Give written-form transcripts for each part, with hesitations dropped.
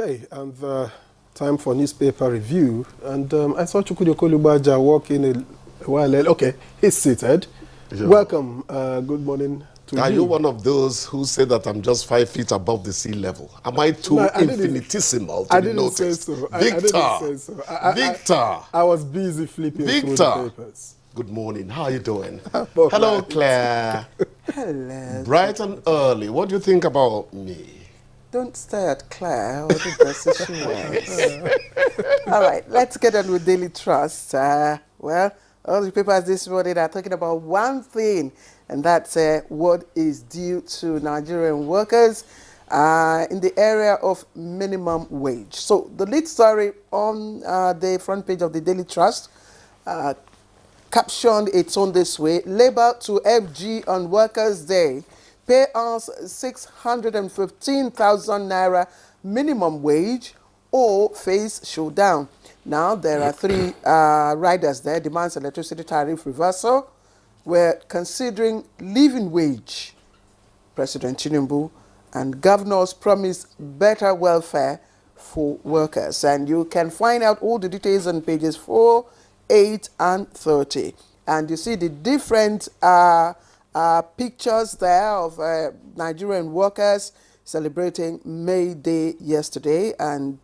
Okay, and time for newspaper review. And I saw Chukwudi Okolubaja walk in a while later. Okay, he's seated. Yeah. Welcome. Good morning to you. Are you one of those who say that I'm just 5 feet above the sea level? Am I too infinitesimal to be noticed? I didn't say so. Victor! I was busy flipping through the papers. Good morning. How are you doing? Hello, Claire. Hello. Bright and early. What do you think about me? Don't stare at Claire or the dresses she wears. All right, let's get on with Daily Trust. Well, all the papers this morning are talking about one thing, and that's what is due to Nigerian workers in the area of minimum wage. So the lead story on the front page of the Daily Trust captioned its own this way: Labour to FG on Workers' Day. Pay us 615,000 naira minimum wage or face showdown. Now, there are three riders there. Demands electricity tariff reversal. We're considering living wage. President Tinubu and governors promise better welfare for workers. And you can find out all the details on pages 4, 8, and 30. And you see the different pictures there of Nigerian workers celebrating May Day yesterday, and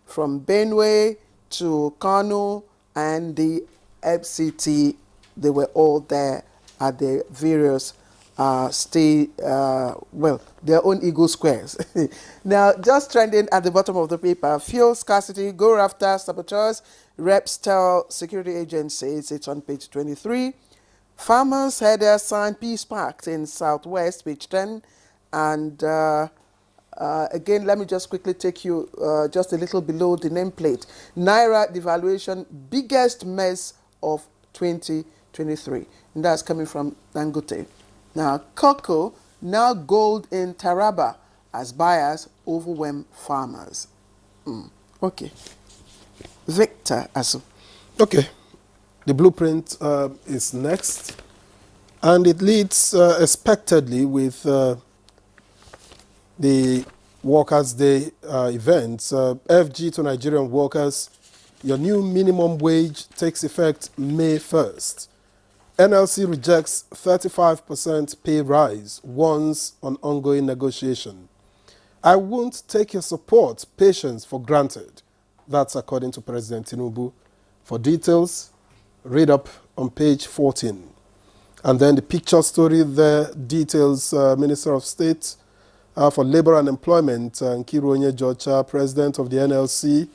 from Benue to Kano and the FCT, they were all there at the various their own Eagle Squares. Now, just trending at the bottom of the paper, fuel scarcity, go after saboteurs, reps tell security agencies. It's on page 23. Farmers had their sign Peace Pact in Southwest, page 10. And again, let me just quickly take you just a little below the nameplate. Naira devaluation, biggest mess of 2023. And that's coming from Dangote. Now, cocoa, now gold in Taraba as buyers overwhelm farmers. Okay. Victor Asu. Okay. The blueprint is next, and it leads expectedly with the Workers' Day events. FG to Nigerian workers, your new minimum wage takes effect May 1st. NLC rejects 35% pay rise, warns on ongoing negotiation. I won't take your support, patience for granted. That's according to President Tinubu. For details, read up on page 14. And then the picture story there details Minister of State for Labor and Employment, Nkiru Onyejocha, President of the NLC,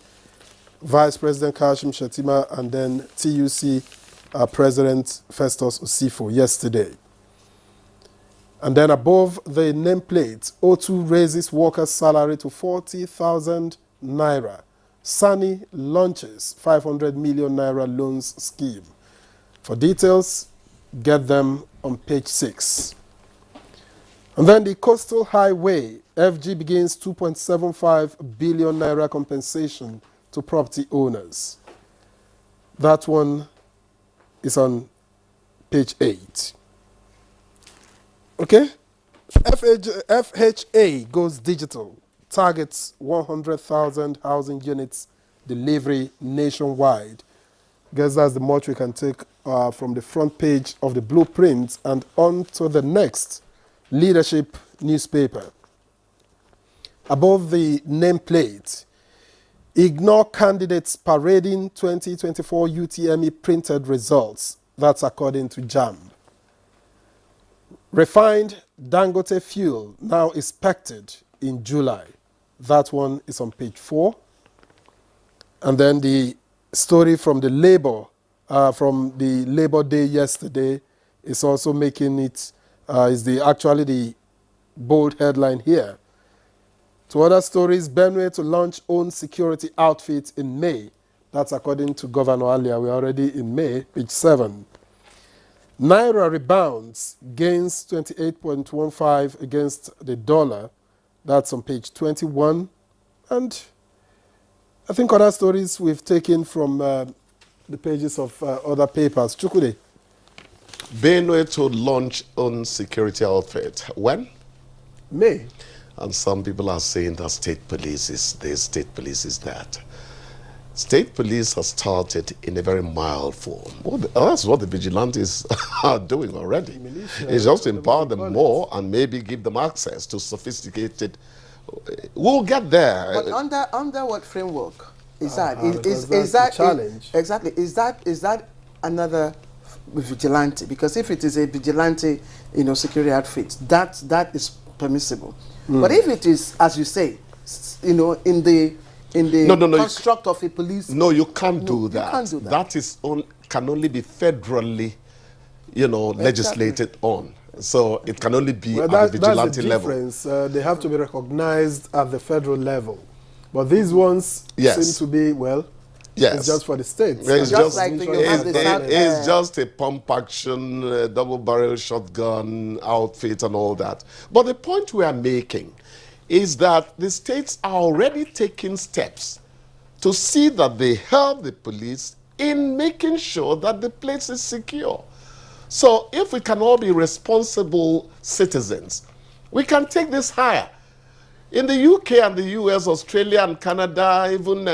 Vice President Kashim Shettima, and then TUC President Festus Osifo yesterday. And then above the nameplate, O2 raises workers' salary to 40,000 naira. Sani launches 500 million naira loans scheme. For details, get them on page 6. And then the Coastal Highway, FG begins 2.75 billion naira compensation to property owners. That one is on page 8. Okay? FHA goes digital. Targets 100,000 housing units delivery nationwide. Guess that's the much we can take from the front page of the blueprint and on to the next leadership newspaper. Above the nameplate, ignore candidates parading 2024 UTME printed results. That's according to JAMB. Refined Dangote fuel now expected in July. That one is on page 4. And then the story from the Labor Day yesterday is also making it, actually the bold headline here. To other stories, Benue to launch own security outfit in May. That's according to Governor Alia. We're already in May, page 7. Naira rebounds, gains 28.15 against the dollar. That's on page 21. And I think other stories we've taken from the pages of other papers. Chukwudi. Benue to launch own security outfit. When? May. And some people are saying that state police is this, state police is that. State police has started in a very mild form. Well, that's what the vigilantes are doing already. It's just to empower them more and maybe give them access to sophisticated. We'll get there. But under what framework is that? Is that challenge? Exactly. Is that another vigilante? Because if it is a vigilante, security outfit, that is permissible. But if it is, as you say, in the construct of a police. No, you can't do that. You can't do that. That is can only be federally, legislated on. So it can only be at the vigilante level. That's the difference. They have to be recognized at the federal level. But these ones seem to be, it's just for the states. It's It's just a pump action, double barrel shotgun outfit and all that. But the point we are making is that the states are already taking steps to see that they help the police in making sure that the place is secure. So if we can all be responsible citizens, we can take this higher. In the UK and the US, Australia and Canada, even,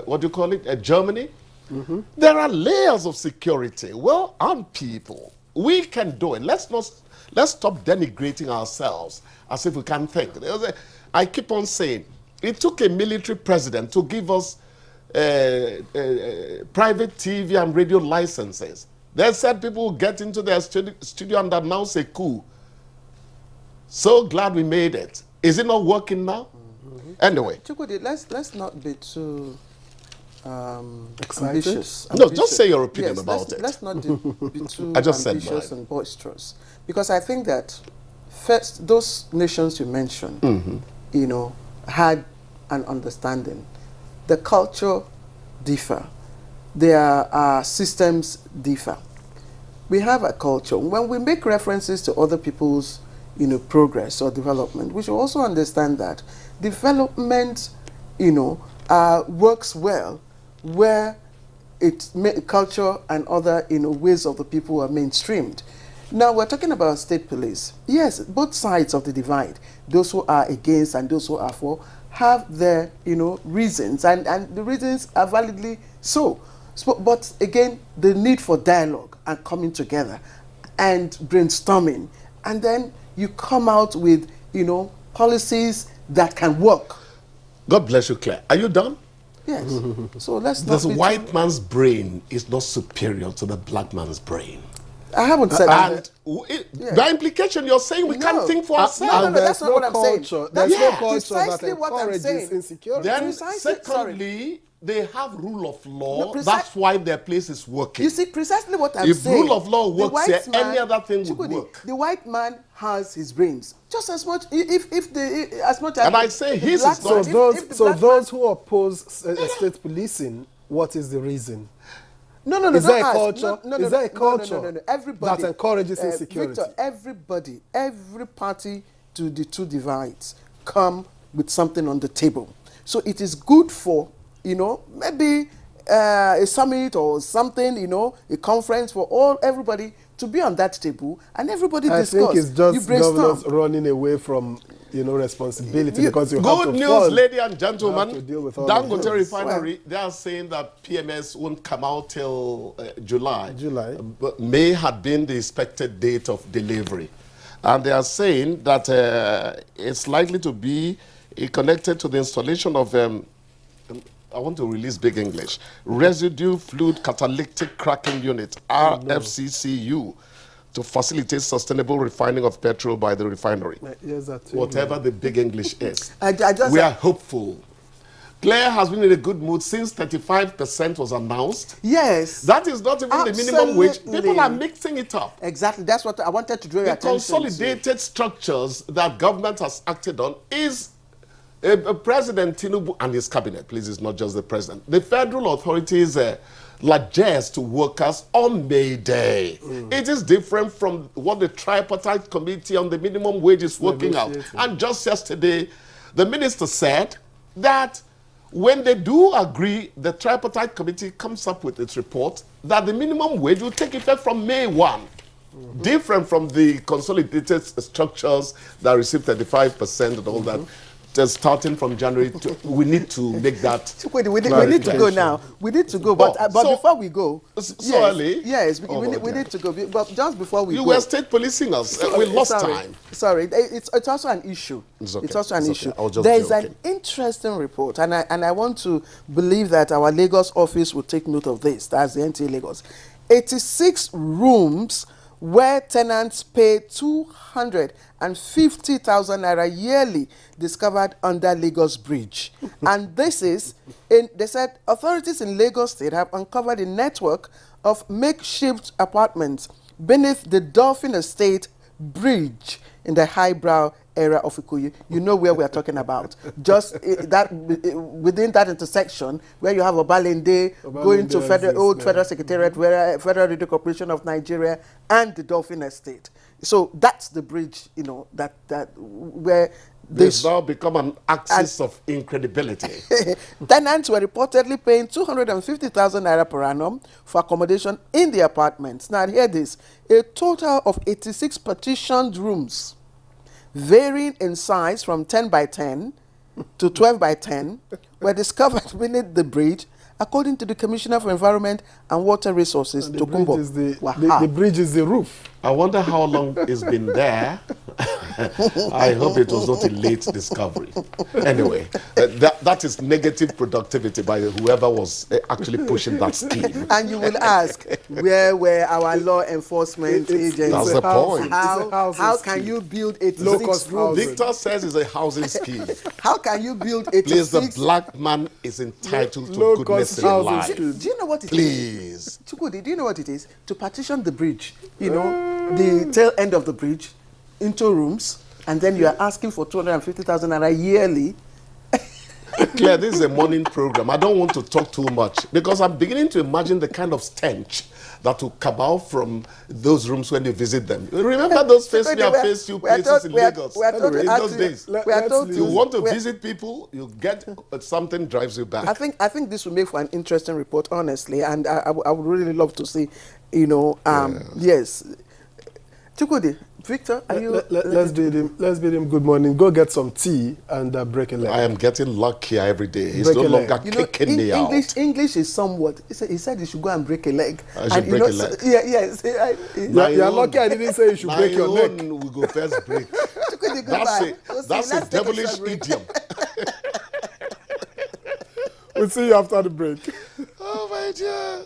what do you call it, Germany, there are layers of security. Well-armed people, we can do it. Let's stop denigrating ourselves as if we can't think. I keep on saying, it took a military president to give us private TV and radio licenses. They said people would get into their studio and announce a coup. So glad we made it. Is it not working now? Anyway. Chukwudi, let's not be too ambitious. No, just say your opinion about it. Let's not be too I just ambitious and boisterous. Because I think that first, those nations you mentioned, had an understanding. The culture differ. Their systems differ. We have a culture. When we make references to other people's progress or development, we should also understand that development, works well where culture and other, ways of the people are mainstreamed. Now, we're talking about state police. Yes, both sides of the divide, those who are against and those who are for, have their, reasons, and the reasons are validly so. But again, the need for dialogue and coming together and brainstorming, and then you come out with, policies that can work. God bless you, Claire. Are you done? Yes. So let's not The white man's brain is not superior to the black man's brain. I haven't said that. And by implication, you're saying we can't think for ourselves. No, that's not what I'm saying. There's no culture precisely that what I'm encourages saying. insecurity. Then, Precisely, secondly, they have rule of law. No, That's why their place is working. You see, precisely what I'm If saying. rule of law The works white here, man- any other thing would Chukwudi, work. The white man has his brains just as much. As much as. And I say his black is man- not- So those who oppose state policing, what is the reason? No. Is there a not us. culture? Is there a culture No. Everybody that encourages insecurity? Victor, every party to the two divides come with something on the table. So it is good for, maybe a summit or something, a conference for everybody to be on that table and everybody discuss. I think it's just You brainstorm. governors running away from responsibility because you have Good to news, fund. ladies and You gentlemen. have to deal with all of Dangote this. Refinery, they are saying that PMS won't come out till July. But May had been the expected date of delivery. And they are saying that it's likely to be connected to the installation of, I want to release big English, Residue Fluid Catalytic Cracking Unit, RFCCU, to facilitate sustainable refining of petrol by the refinery. Yes, Whatever the big English is. I We are hopeful. Claire has been in a good mood since 35% was announced. Yes. That is not even the minimum wage. Absolutely. People are mixing it up. Exactly. That's what I wanted to draw your The attention consolidated structures that government has acted on is President Tinubu and his cabinet. Please, it's not just the president. The federal authorities largesse to workers on May Day. It is different from what the tripartite committee on the minimum wage is working out. And just yesterday, the minister said that when they do agree, the tripartite committee comes up with its report that the minimum wage will take effect from May 1. different from the consolidated structures that receive 35% and all that. Just starting from January, we need to make that. We need to go now. We need to go, but so, before we go, so early? Yes, we need to go. But just before we you go, were state policing us. We lost time. Sorry, it's also an issue. It's okay. It's also an issue. Okay. There is an interesting report, and I want to believe that our Lagos office will take note of this. That's the NTA Lagos. 86 rooms where tenants pay 250,000 naira yearly discovered under Lagos Bridge. And this is, they said, authorities in Lagos State have uncovered a network of makeshift apartments beneath the Dolphin Estate Bridge in the highbrow area of Ikoyi. You know where we are talking about. Just within that intersection where you have Obalende going to Federal Secretariat, where Federal Radio Corporation of Nigeria and the Dolphin Estate. So that's the bridge, you know, that where this now become an axis of incredibility. Tenants were reportedly paying 250,000 naira per annum for accommodation in the apartments. Now, hear this: a total of 86 partitioned rooms, varying in size from 10 by 10 to 12 by 10, were discovered beneath the bridge, according to the Commissioner for Environment and Water Resources, Tokumbo. The bridge is the roof. I wonder how long it's been there. I hope it was not a late discovery. Anyway, that is negative productivity by whoever was actually pushing that scheme. And you will ask, where were our law enforcement agents? That's the point. How can you build 86 rooms? Victor says it's a housing scheme. How can you build 86? Please, the black man is entitled to goodness in life. Do you know what it is? Please. Chukudi, do you know what it is? To partition the bridge, you know, the tail end of the bridge into rooms, and then you are asking for 250,000 naira yearly. Claire, this is a morning program. I don't want to talk too much because I'm beginning to imagine the kind of stench that will come out from those rooms when you visit them. Remember those face me and face you places in Lagos? In those days. You want to visit people, you get something drives you back. I think this will make for an interesting report, honestly, and I would really love to see, you know, yes. Chukudi, Victor, are you... Let's bid him good morning. Go get some tea and break a leg. I am getting luckier every day. He's no longer kicking me out. English is somewhat... He said he should go and break a leg. I should break a leg. Yes. You're lucky I didn't say you should break your neck. We go first break. Chukudi, that's a devilish idiom. We'll see you after the break. Oh, my dear.